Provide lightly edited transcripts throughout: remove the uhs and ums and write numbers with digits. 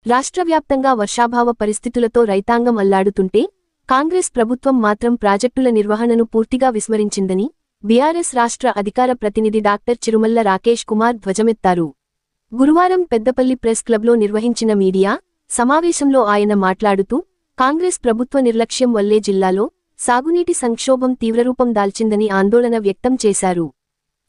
రాష్ట్రవ్యాప్తంగా వర్షాభావ పరిస్థితులతో రైతాంగం అల్లాడుతుంటే కాంగ్రెస్ ప్రభుత్వం మాత్రం ప్రాజెక్టుల నిర్వహణను పూర్తిగా విస్మరించిందని బీఆర్ఎస్ రాష్ట్ర అధికార ప్రతినిధి డాక్టర్ చిరుమల్ల రాకేష్ కుమార్ ధ్వజమెత్తారు. గురువారం పెద్దపల్లి ప్రెస్ క్లబ్లో నిర్వహించిన మీడియా సమావేశంలో ఆయన మాట్లాడుతూ కాంగ్రెస్ ప్రభుత్వ నిర్లక్ష్యం వల్లే జిల్లాలో సాగునీటి సంక్షోభం తీవ్రరూపం దాల్చిందని ఆందోళన వ్యక్తం చేశారు.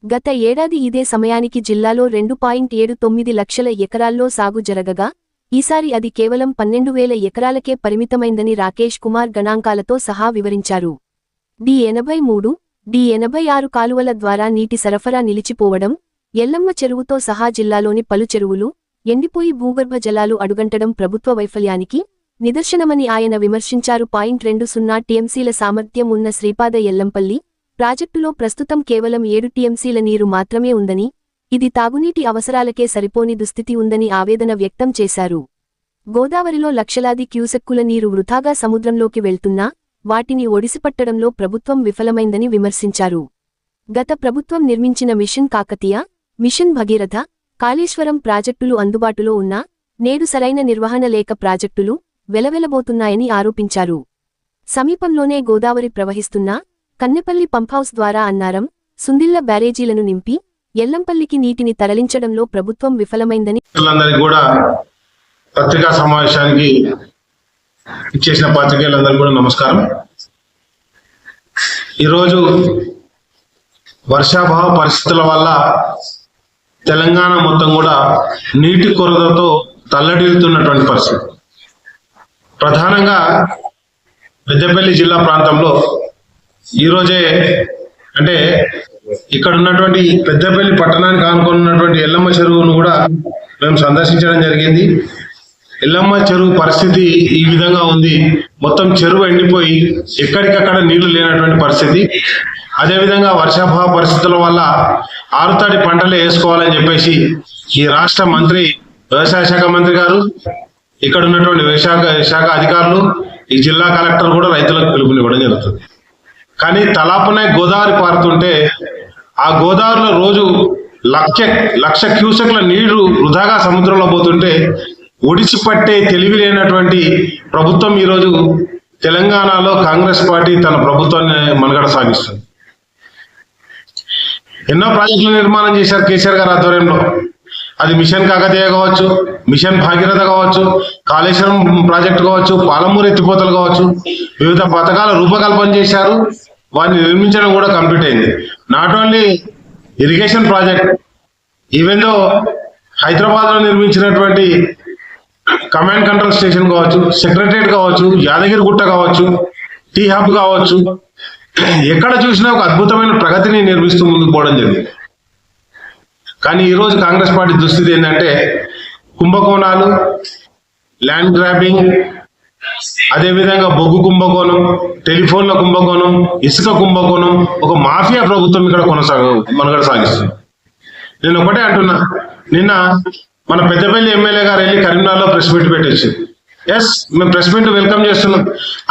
గత ఏడాది ఇదే సమయానికి జిల్లాలో 2.79 లక్షల ఎకరాల్లో సాగు జరగగా ఈసారి అది కేవలం 12,000 ఎకరాలకే పరిమితమైందని రాకేష్ కుమార్ గణాంకాలతో సహా వివరించారు. D83, D86 కాలువల ద్వారా నీటి సరఫరా నిలిచిపోవడం, ఎల్లమ్మ చెరువుతో సహా జిల్లాలోని పలు చెరువులు ఎండిపోయి భూగర్భ జలాలు అడుగంటడం ప్రభుత్వ వైఫల్యానికి నిదర్శనమని ఆయన విమర్శించారు. 20 టీఎంసీల సామర్థ్యం ఉన్న శ్రీపాద ఎల్లంపల్లి ప్రాజెక్టులో ప్రస్తుతం కేవలం 7 టీఎంసీల నీరు మాత్రమే ఉందని, ఇది తాగునీటి అవసరాలకే సరిపోని దుస్థితి ఉందని ఆవేదన వ్యక్తం చేశారు. గోదావరిలో లక్షలాది క్యూసెక్కుల నీరు వృథాగా సముద్రంలోకి వెళ్తున్నా వాటిని ఒడిసిపట్టడంలో ప్రభుత్వం విఫలమైందని విమర్శించారు. గత ప్రభుత్వం నిర్మించిన మిషన్ కాకతీయ, మిషన్ భగీరథ, కాళేశ్వరం ప్రాజెక్టులు అందుబాటులో ఉన్నా నేడు సరైన నిర్వహణ లేక ప్రాజెక్టులు వెలవెలబోతున్నాయని ఆరోపించారు. సమీపంలోనే గోదావరి ప్రవహిస్తున్నా కన్నెపల్లి పంప్హౌస్ ద్వారా అన్నారం, సుందిళ్ల బ్యారేజీలను నింపి ఎల్లంపల్లికి నీటిని తరలించడంలో ప్రభుత్వం విఫలమైందని పత్రికా సమావేశానికి ఇచ్చేసిన పాత్రికేయులందరికీ కూడా నమస్కారం. ఈరోజు వర్షాభావ పరిస్థితుల వల్ల తెలంగాణ మొత్తం కూడా నీటి కొరతతో తల్లడిల్లుతున్నటువంటి పరిస్థితి. ప్రధానంగా పెద్దపల్లి జిల్లా ప్రాంతంలో ఈరోజే అంటే ఇక్కడ ఉన్నటువంటి పెద్దపల్లి పట్టణానికి ఆనుకున్నటువంటి ఎల్లమ్మ చెరువును కూడా మేము సందర్శించడం జరిగింది. ఎల్లమ్మ చెరువు పరిస్థితి ఈ విధంగా ఉంది. మొత్తం చెరువు ఎండిపోయి ఎక్కడికక్కడ నీళ్లు లేనటువంటి పరిస్థితి. అదేవిధంగా వర్షాభావ పరిస్థితుల వల్ల ఆరుతడి పంటలే వేసుకోవాలని చెప్పేసి ఈ రాష్ట్ర మంత్రి, వ్యవసాయ శాఖ మంత్రి గారు, ఇక్కడ ఉన్నటువంటి వ్యవసాయ శాఖ అధికారులు, ఈ జిల్లా కలెక్టర్ కూడా రైతులకు పిలుపునివ్వడం జరుగుతుంది. కానీ తలాపునే గోదావరి పారుతుంటే ఆ గోదావరిలో రోజు లక్ష క్యూసెక్ల నీరు వృధాగా సముద్రంలో పోతుంటే ఒడిసిపట్టే తెలివి లేనటువంటి ప్రభుత్వం ఈరోజు తెలంగాణలో కాంగ్రెస్ పార్టీ తన ప్రభుత్వాన్ని మనుగడ సాగిస్తుంది. ఎన్నో ప్రాజెక్టుల నిర్మాణం చేశారు కేసీఆర్ గారి ఆధ్వర్యంలో. అది మిషన్ కాకతీయ కావచ్చు, మిషన్ భాగీరథ కావచ్చు, కాళేశ్వరం ప్రాజెక్టు కావచ్చు, పాలమూరు ఎత్తిపోతలు కావచ్చు, వివిధ పథకాల రూపకల్పన చేశారు. వాటిని నిర్మించడం కూడా కంప్లీట్ అయింది. Not only irrigation project, even though Hyderabad లో నిర్మించినటువంటి కమాండ్ కంట్రోల్ స్టేషన్ కావచ్చు, సెక్రటరియట్ కావచ్చు, యాదగిరి గుట్ట కావచ్చు, టీ హబ్ కావచ్చు, ఎక్కడ చూసినా ఒక అద్భుతమైన ప్రగతిని నిర్మిస్తూ ముందుకు పోవడం జరిగింది. కానీ ఈరోజు కాంగ్రెస్ పార్టీ దుస్థితి ఏంటంటే కుంభకోణాలు, ల్యాండ్ గ్రాబింగ్, అదేవిధంగా బొగ్గు కుంభకోణం, టెలిఫోన్ల కుంభకోణం, ఇసుక కుంభకోణం, ఒక మాఫియా ప్రభుత్వం ఇక్కడ మనుగడ సాగిస్తుంది. నేను ఒకటే అంటున్నా, నిన్న మన పెద్దపల్లి ఎమ్మెల్యే గారు వెళ్ళి కరీంనగర్లో ప్రెస్ మీట్ పెట్టొచ్చు. ఎస్, మేము ప్రెస్ మీట్ వెల్కమ్ చేస్తున్నాం.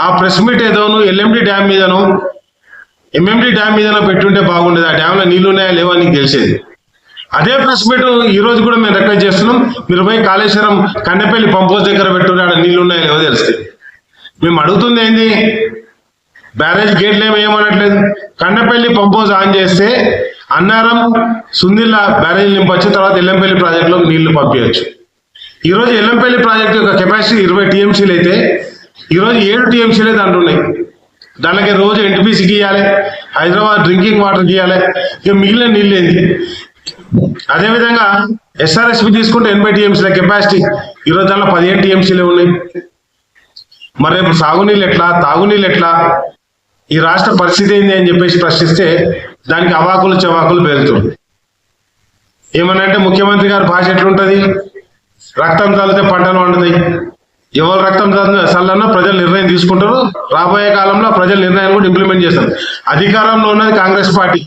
ఆ ప్రెస్ మీట్ ఏదోను ఎల్ఎండి డ్యామ్ మీదనో ఎంఎండి డ్యామ్ మీదనో పెట్టుంటే బాగుండేది. ఆ డ్యామ్లో నీళ్లు ఉన్నాయా లేవా నీకు తెలిసేది. అదే ప్రెస్ మీట్ ఈ రోజు కూడా మేము రిక్వెస్ట్ చేస్తున్నాం, మీరు పోయి కాళేశ్వరం కన్నెపల్లి పంపోజ్ దగ్గర పెట్టుంటే ఆడ నీళ్లు ఉన్నాయా లేవో తెలుస్తాయి. మేము అడుగుతుంది ఏంది, బ్యారేజ్ గేట్లు ఏమేయమనట్లేదు. కన్నెపల్లి పంపోజ్ ఆన్ చేస్తే అన్నారం, సుందిళ్ళ బ్యారేజ్ నింపొచ్చు, తర్వాత ఎల్లంపల్లి ప్రాజెక్టులోకి నీళ్లు పంపించచ్చు. ఈరోజు ఎల్లంపల్లి ప్రాజెక్టు యొక్క కెపాసిటీ 20 టీఎంసీలు అయితే ఈరోజు 7 టీఎంసీలే దాంట్లో ఉన్నాయి. దానికి రోజు ఎన్టీపీసీకి ఇవ్వాలి, హైదరాబాద్ డ్రింకింగ్ వాటర్కి ఇవ్వాలి, ఇక మిగిలిన నీళ్ళు ఏంది. అదేవిధంగా ఎస్ఆర్ఎస్పి తీసుకుంటే 80 టీఎంసీల కెపాసిటీ, ఈరోజు దాంట్లో 15 టీఎంసీలే ఉన్నాయి. మరి రేపు సాగునీళ్ళు ఎట్లా, తాగునీళ్ళు ఎట్లా, ఈ రాష్ట్ర పరిస్థితి ఏంది అని చెప్పేసి ప్రశ్నిస్తే దానికి అవాకులు చవాకులు పేరుతుంది. ఏమనంటే ముఖ్యమంత్రి గారి భాష ఎట్లుంటది, రక్తం చల్లితే పంటలు వండుతాయి, ఎవరు రక్తం చల్లన్నా ప్రజలు నిర్ణయం తీసుకుంటారు, రాబోయే కాలంలో ప్రజల నిర్ణయాన్ని కూడా ఇంప్లిమెంట్ చేస్తారు. అధికారంలో ఉన్నది కాంగ్రెస్ పార్టీ,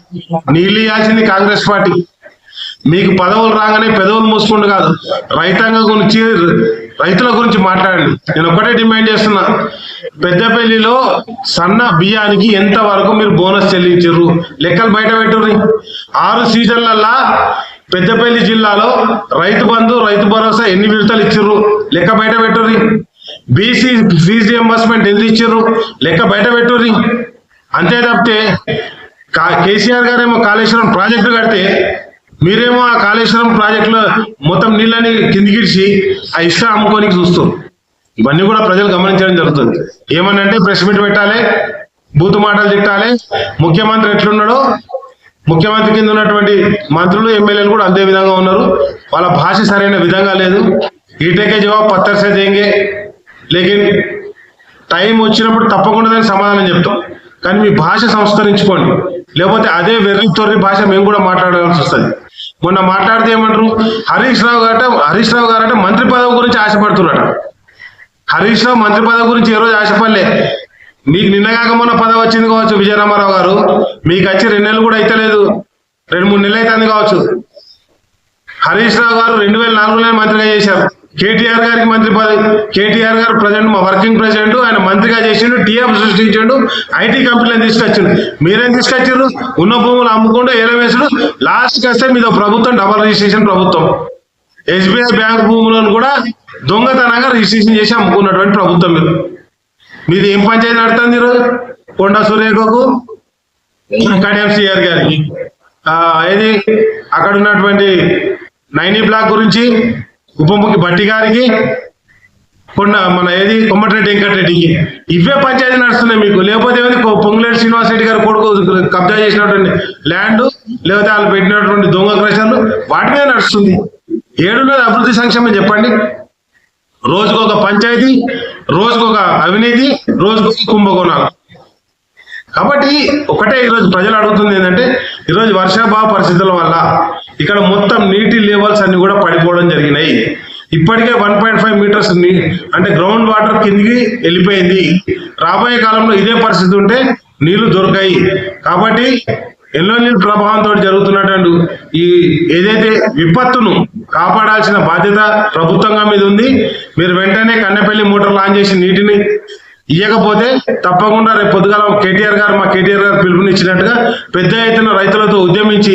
నీళ్ళు ఇవ్వాల్సింది కాంగ్రెస్ పార్టీ. మీకు పదవులు రాగానే పెదవులు మూసుకుంటూ కాదు, రైతాంగం గురించి రైతుల గురించి మాట్లాడండి. నేను ఒకటే డిమాండ్ చేస్తున్నా, పెద్దపల్లిలో సన్న బియ్యానికి ఎంత వరకు మీరు బోనస్ చెల్లించారు లెక్కలు బయట పెట్టుర్రి. 6 సీజన్లల్లా పెద్దపల్లి జిల్లాలో రైతు బంధు రైతు భరోసా ఎన్ని విడతలు ఇచ్చిర్రు లెక్క బయట పెట్టుర్రి. బీసీ ఫీజు రియంబర్స్మెంట్ ఎంత ఇచ్చిర్రు లెక్క బయట పెట్టుర్రి. అంతే తప్పితే కేసీఆర్ గారేమో కాళేశ్వరం ప్రాజెక్టు కడితే మీరేమో ఆ కాళేశ్వరం ప్రాజెక్టులో మొత్తం నీళ్ళని కిందికిడిచి ఆ ఇష్టం అమ్ముకోనికి చూస్తారు. ఇవన్నీ కూడా ప్రజలు గమనించడం జరుగుతుంది. ఏమనంటే ప్రెస్ మీట్ పెట్టాలి, బూతు మాటలు తిట్టాలి. ముఖ్యమంత్రి ఎట్లున్నాడో ముఖ్యమంత్రి కింద ఉన్నటువంటి మంత్రులు ఎమ్మెల్యేలు కూడా అదే విధంగా ఉన్నారు. వాళ్ళ భాష సరైన విధంగా లేదు. ఈటకే జవాబు పత్తర్ సే దేంగే, లేకిన్ టైం వచ్చినప్పుడు తప్పకుండా దానికి సమాధానం చెప్తాం. కానీ మీ భాష సంస్కరించుకోండి, లేకపోతే అదే వెర్రి తొర్రి భాష మేము కూడా మాట్లాడాల్సి వస్తుంది. మొన్న మాట్లాడితే ఏమంటారు, హరీష్ రావు గారు మంత్రి పదవి గురించి ఆశపడుతున్నాడు. హరీష్ రావు మంత్రి పదవి గురించి ఏ రోజు ఆశపడలే. మీకు నిన్నగాక మొన్న పదవి వచ్చింది కావచ్చు విజయరామారావు గారు, మీకు వచ్చి 2 నెలలు కూడా అయితే లేదు, 2-3 నెలలు అవుతుంది కావచ్చు. హరీష్ రావు గారు 2004లోనే మంత్రిగా చేశారు. కేటీఆర్ గారికి మంత్రి పదవి, కేటీఆర్ గారు ప్రెసిడెంట్, మా వర్కింగ్ ప్రెసిడెంట్, ఆయన మంత్రిగా చేసిండు, టీఎఫ్ సృష్టించిండు, ఐటీ కంపెనీలను తీసుకొచ్చిండు. మీరేం తీసుకొచ్చారు? ఉన్న భూములు అమ్ముకుంటూ ఏలవేసుడు, లాస్ట్కి వస్తే మీదో ప్రభుత్వం డబల్ రిజిస్ట్రేషన్ ప్రభుత్వం. ఎస్బీఐ బ్యాంక్ భూములను కూడా దొంగతనంగా రిజిస్ట్రేషన్ చేసి అమ్ముకున్నటువంటి ప్రభుత్వం మీది ఏం పంచాయతీ నడుతుంది ఈరోజు? కొండా సురేఖకు, కడియం సిఆర్ గారికి, ఏది అక్కడ ఉన్నటువంటి 9 బ్లాక్ గురించి ఉప ముఖ్య భట్టి గారికి, కొమ్మటిరెడ్డి వెంకటరెడ్డికి, ఇవే పంచాయతీ నడుస్తున్నాయి మీకు. లేకపోతే ఏమైంది, పొంగులేటి శ్రీనివాసరెడ్డి గారు కొడుకు కబ్జా చేసినటువంటి ల్యాండ్, లేకపోతే వాళ్ళు పెట్టినటువంటి దొంగ క్రషర్లు, వాటి మీద నడుస్తుంది. ఏడున్నది అభివృద్ధి సంక్షేమం చెప్పండి? రోజుకొక పంచాయతీ, రోజుకొక అవినీతి, రోజుకొక కుంభకోణాలు. కాబట్టి ఒకటే ఈరోజు ప్రజలు అడుగుతుంది ఏంటంటే, ఈరోజు వర్షాభావ పరిస్థితుల వల్ల ఇక్కడ మొత్తం నీటి లెవెల్స్ అన్ని కూడా పడిపోవడం జరిగినాయి. ఇప్పటికే 1.5 మీటర్స్ అంటే గ్రౌండ్ వాటర్ కిందికి వెళ్ళిపోయింది. రాబోయే కాలంలో ఇదే పరిస్థితి ఉంటే నీళ్లు దొరకాయి. కాబట్టి ఎల్లో నీళ్ళ ప్రభావంతో జరుగుతున్నటువంటి ఈ ఏదైతే విపత్తును కాపాడాల్సిన బాధ్యత ప్రభుత్వంగా మీద ఉంది. మీరు వెంటనే కన్నెపల్లి మోటార్లు ఆన్ చేసి నీటిని ఇవ్వకపోతే తప్పకుండా రేపు పొద్దుగాల మా కేటీఆర్ గారు పిలుపునిచ్చినట్టుగా పెద్ద ఎత్తున రైతులతో ఉద్యమించి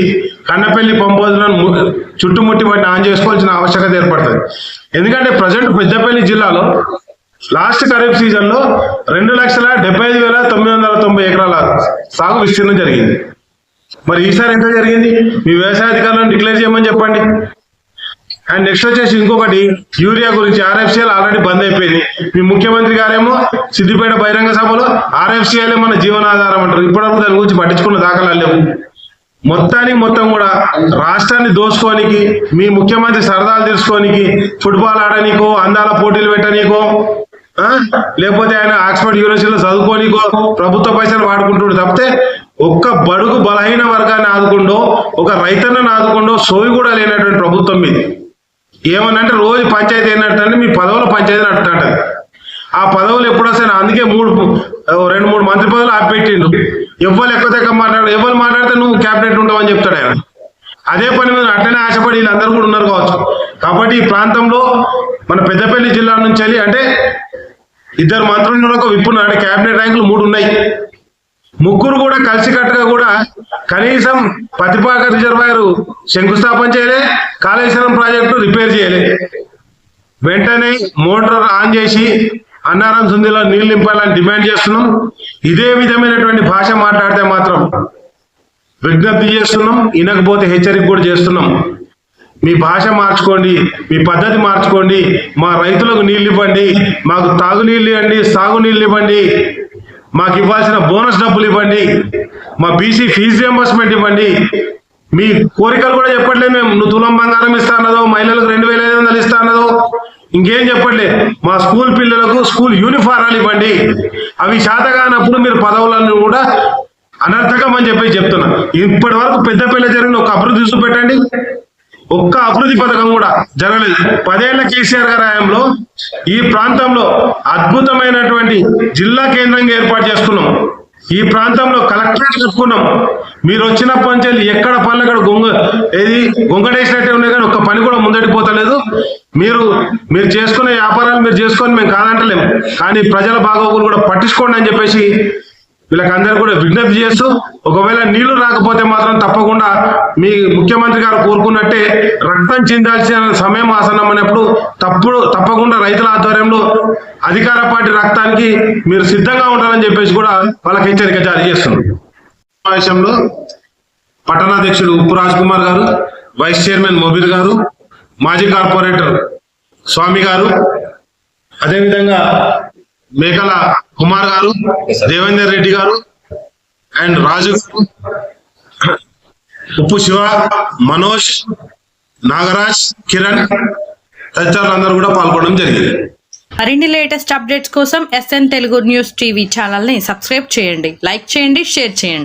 కన్నపల్లి పంపోదులను చుట్టుముట్టి వాటిని ఆన్ చేసుకోవాల్సిన ఆవశ్యకత ఏర్పడుతుంది. ఎందుకంటే ప్రజెంట్ పెద్దపల్లి జిల్లాలో లాస్ట్ ఖరీఫ్ సీజన్ లో 2,75,990 ఎకరాల సాగు విస్తీర్ణం జరిగింది. మరి ఈసారి ఎంత జరిగింది? మీ వ్యవసాయ అధికారులను డిక్లేర్ చేయమని చెప్పండి. అండ్ నెక్స్ట్ వచ్చేసి ఇంకొకటి, యూరియా గురించి RFCL ఆల్రెడీ బంద్ అయిపోయింది. మీ ముఖ్యమంత్రి గారేమో సిద్దిపేట బహిరంగ సభలో RFCL మన జీవనాధారం అంటారు. ఇప్పటివరకు దాని గురించి పట్టించుకున్న దాఖలాలు లేవు. మొత్తం కూడా రాష్ట్రాన్ని దోసుకోనికి, మీ ముఖ్యమంత్రి సరదాలు తీసుకోనికి, ఫుట్బాల్ ఆడనీకో, అందాల పోటీలు పెట్టనీకో, లేకపోతే ఆయన ఆక్స్ఫర్డ్ యూనివర్సిటీలో చదువుకోనికో ప్రభుత్వ పైసలు వాడుకుంటుడు తప్పితే ఒక్క బడుగు బలహీన వర్గాన్ని ఆదుకుండో, ఒక రైతన్నను ఆదుకుండో సోయి కూడా లేనటువంటి ప్రభుత్వం మీది. ఏమనంటే రోజు పంచాయతీ అయినట్టు మీ పదవుల పంచాయతీ నడుతుంటది. ఆ పదవులు ఎప్పుడు వస్తాయి? అందుకే 2-3 మంత్రి పదవులు ఆపెట్టిండు. ఎవరు ఎక్కువ మాట్లాడితే నువ్వు క్యాబినెట్ ఉంటావని చెప్తాడు ఆయన. అదే పని మీద అట్లనే ఆశపడి వీళ్ళందరూ కూడా ఉన్నారు కావచ్చు. కాబట్టి ఈ ప్రాంతంలో మన పెద్దపల్లి జిల్లా నుంచి అంటే 2 మంత్రులు విప్పున అంటే క్యాబినెట్ ర్యాంకులు 3 ఉన్నాయి. 3 కూడా కలిసికట్టుగా కూడా కనీసం పతిపాక రిజర్వాయర్ శంకుస్థాపన చేయలే, కాళేశ్వరం ప్రాజెక్టు రిపేర్ చేయలే. వెంటనే మోటార్ ఆన్ చేసి అన్నారం సుందిలో నీళ్లు నింపాలని డిమాండ్ చేస్తున్నాం. ఇదే విధమైనటువంటి భాష మాట్లాడితే మాత్రం విజ్ఞప్తి చేస్తున్నాం, వినకపోతే హెచ్చరిక కూడా చేస్తున్నాం. మీ భాష మార్చుకోండి, మీ పద్ధతి మార్చుకోండి. మా రైతులకు నీళ్ళు ఇవ్వండి, మాకు తాగునీళ్ళు ఇవ్వండి, సాగునీళ్ళు ఇవ్వండి, మాకు ఇవ్వాల్సిన బోనస్ డబ్బులు ఇవ్వండి, మా బీసీ ఫీజు రియంబర్స్మెంట్ ఇవ్వండి. మీ కోరికలు కూడా చెప్పట్లేదు మేము. నువ్వు తులం బంగారం ఇస్తా అన్నదో, మహిళలకు 2,500 ఇస్తా అన్నదో, ఇంకేం చెప్పట్లేదు. మా స్కూల్ పిల్లలకు స్కూల్ యూనిఫారాలు ఇవ్వండి. అవి శాతగానప్పుడు మీరు పదవులను కూడా అనర్థకం అని చెప్తున్నా. ఇప్పటి వరకు పెద్దపల్లి జరిగిన ఒక అభివృద్ధి చూపెట్టండి. ఒక్క అభివృద్ధి పథకం కూడా జరగలేదు. 10 ఏళ్ల కేసీఆర్ గారి హయాంలో ఈ ప్రాంతంలో అద్భుతమైనటువంటి జిల్లా కేంద్రంగా ఏర్పాటు చేసుకున్నాం. ఈ ప్రాంతంలో కలెక్టరేట్ కట్టుకున్నాం. మీరు వచ్చినప్పటి నుంచి ఎక్కడ పనులు అక్కడ గొంగడేసినట్టే ఉన్నాయి కానీ ఒక్క పని కూడా ముందడికి పోతలేదు. మీరు చేసుకునే వ్యాపారాలు మీరు చేసుకొని మేము కాదంటలేము, కానీ ప్రజల బాగోగులు కూడా పట్టించుకోండి అని చెప్పేసి వీళ్ళకందరూ కూడా విజ్ఞప్తి చేస్తూ, ఒకవేళ నీళ్లు రాకపోతే మాత్రం తప్పకుండా మీ ముఖ్యమంత్రి గారు కోరుకున్నట్టే రక్తం చిందాల్సిన సమయం ఆసన్నమైనప్పుడు తప్పకుండా రైతుల ఆధ్వర్యంలో అధికార పార్టీ రక్తానికి మీరు సిద్ధంగా ఉంటారని చెప్పేసి కూడా వాళ్ళకి హెచ్చరిక జారీ చేస్తున్నారు. సమావేశంలో పట్టణాధ్యక్షుడు ఉప్పు రాజ్ కుమార్ గారు, వైస్ చైర్మన్ మొబీర్ గారు, మాజీ కార్పొరేటర్ స్వామి గారు, అదేవిధంగా మేకల కుమార్ గారు, దేవేందర్ రెడ్డి గారు అండ్ రాజు, ఉప్పు శివ, మనోజ్, నాగరాజ్, కిరణ్ తదితరులందరూ కూడా పాల్గొనడం జరిగింది. మరిన్ని లేటెస్ట్ అప్డేట్స్ కోసం SN Telugu news TV channel ని సబ్స్క్రైబ్ చేయండి, లైక్ చేయండి, షేర్ చేయండి.